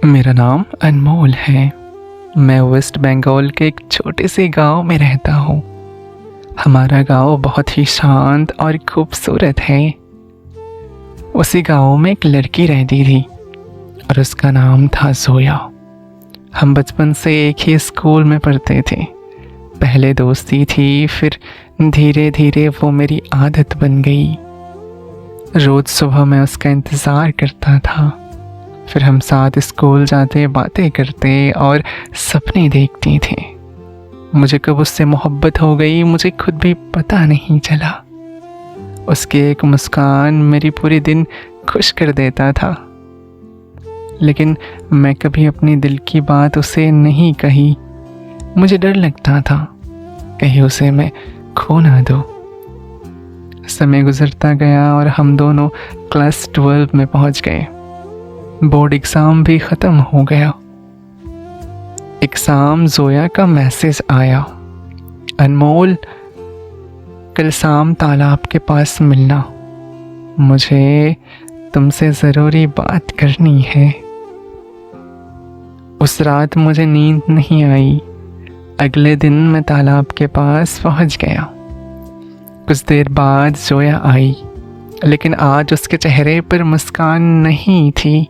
मेरा नाम अनमोल है। मैं वेस्ट बंगाल के एक छोटे से गांव में रहता हूँ। हमारा गांव बहुत ही शांत और खूबसूरत है। उसी गांव में एक लड़की रहती थी और उसका नाम था जोया। हम बचपन से एक ही स्कूल में पढ़ते थे। पहले दोस्ती थी, फिर धीरे धीरे वो मेरी आदत बन गई। रोज़ सुबह मैं उसका इंतज़ार करता था। फिर हम साथ स्कूल जाते, बातें करते और सपने देखते थे। मुझे कब उससे मोहब्बत हो गई मुझे खुद भी पता नहीं चला। उसकी एक मुस्कान मेरी पूरी दिन खुश कर देता था। लेकिन मैं कभी अपने दिल की बात उसे नहीं कही। मुझे डर लगता था कहीं उसे मैं खो ना दूँ। समय गुजरता गया और हम दोनों क्लास 12 में पहुंच गए। बोर्ड एग्ज़ाम भी ख़त्म हो गया। एक शाम जोया का मैसेज आया, अनमोल कल शाम तालाब के पास मिलना, मुझे तुमसे ज़रूरी बात करनी है। उस रात मुझे नींद नहीं आई। अगले दिन मैं तालाब के पास पहुंच गया। कुछ देर बाद जोया आई, लेकिन आज उसके चेहरे पर मुस्कान नहीं थी।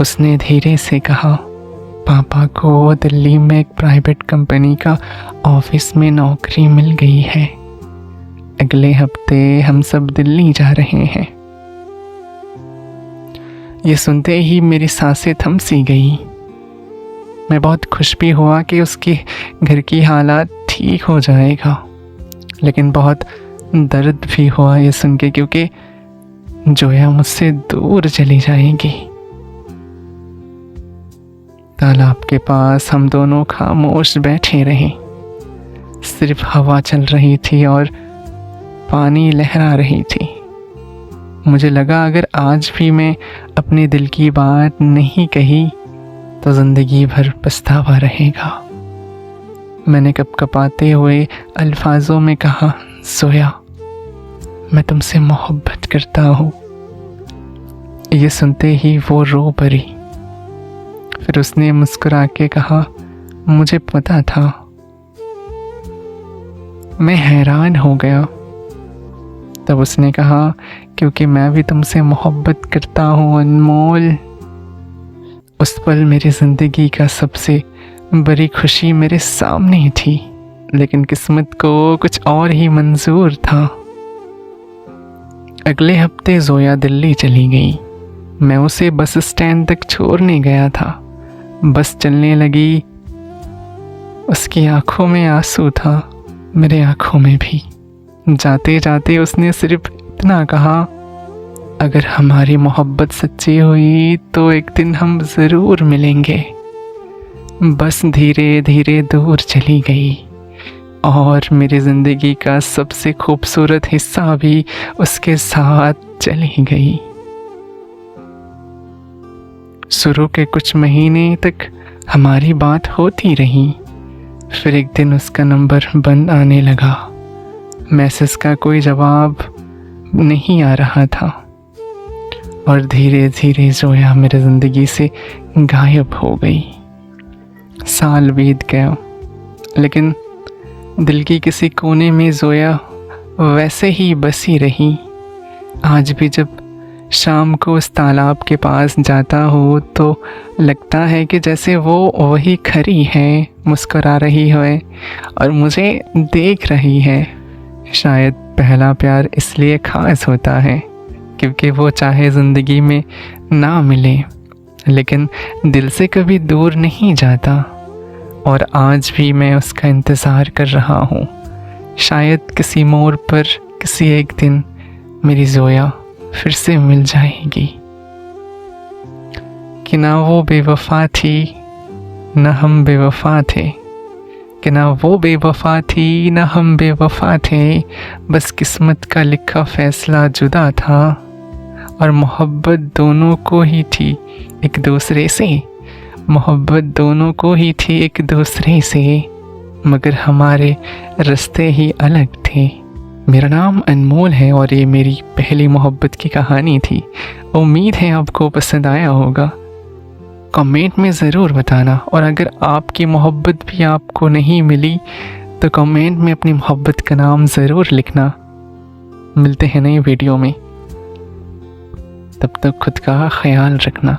उसने धीरे से कहा, पापा को दिल्ली में एक प्राइवेट कंपनी का ऑफिस में नौकरी मिल गई है। अगले हफ्ते हम सब दिल्ली जा रहे हैं। ये सुनते ही मेरी सांसें थम सी गई। मैं बहुत खुश भी हुआ कि उसके घर की हालात ठीक हो जाएगा, लेकिन बहुत दर्द भी हुआ ये सुन के, क्योंकि जोया मुझसे दूर चली जाएगी। तालाब के पास हम दोनों खामोश बैठे रहे। सिर्फ हवा चल रही थी और पानी लहरा रही थी। मुझे लगा अगर आज भी मैं अपने दिल की बात नहीं कही तो ज़िंदगी भर पछतावा रहेगा। मैंने कपकपाते हुए अल्फाजों में कहा, जोया मैं तुमसे मोहब्बत करता हूँ। ये सुनते ही वो रो पड़ी। फिर उसने मुस्कुरा के कहा, मुझे पता था। मैं हैरान हो गया। तब उसने कहा, क्योंकि मैं भी तुमसे मोहब्बत करता हूँ अनमोल। उस पल मेरी ज़िंदगी का सबसे बड़ी खुशी मेरे सामने थी, लेकिन किस्मत को कुछ और ही मंजूर था। अगले हफ्ते जोया दिल्ली चली गई। मैं उसे बस स्टैंड तक छोड़ने गया था। बस चलने लगी। उसकी आंखों में आंसू था, मेरे आंखों में भी। जाते जाते उसने सिर्फ इतना कहा, अगर हमारी मोहब्बत सच्ची हुई तो एक दिन हम ज़रूर मिलेंगे। बस धीरे धीरे दूर चली गई और मेरी ज़िंदगी का सबसे खूबसूरत हिस्सा भी उसके साथ चली गई। शुरू के कुछ महीने तक हमारी बात होती रही। फिर एक दिन उसका नंबर बंद आने लगा। मैसेज का कोई जवाब नहीं आ रहा था और धीरे धीरे जोया मेरी ज़िंदगी से गायब हो गई। साल बीत गया, लेकिन दिल की किसी कोने में जोया वैसे ही बसी रही। आज भी जब शाम को उस तालाब के पास जाता हूँ तो लगता है कि जैसे वो वही खड़ी है, मुस्कुरा रही है और मुझे देख रही है। शायद पहला प्यार इसलिए ख़ास होता है क्योंकि वो चाहे ज़िंदगी में ना मिले, लेकिन दिल से कभी दूर नहीं जाता। और आज भी मैं उसका इंतज़ार कर रहा हूँ। शायद किसी मोड़ पर किसी एक दिन मेरी जोया फिर से मिल जाएगी। कि ना वो बेवफा थी, ना हम बेवफा थे। कि ना वो बेवफा थी, ना हम बेवफा थे। बस किस्मत का लिखा फ़ैसला जुदा था और मोहब्बत दोनों को ही थी एक दूसरे से। मोहब्बत दोनों को ही थी एक दूसरे से, मगर हमारे रास्ते ही अलग थे। मेरा नाम अनमोल है और ये मेरी पहली मोहब्बत की कहानी थी। उम्मीद है आपको पसंद आया होगा। कमेंट में ज़रूर बताना। और अगर आपकी मोहब्बत भी आपको नहीं मिली तो कमेंट में अपनी मोहब्बत का नाम ज़रूर लिखना। मिलते हैं नई वीडियो में, तब तक खुद का ख्याल रखना।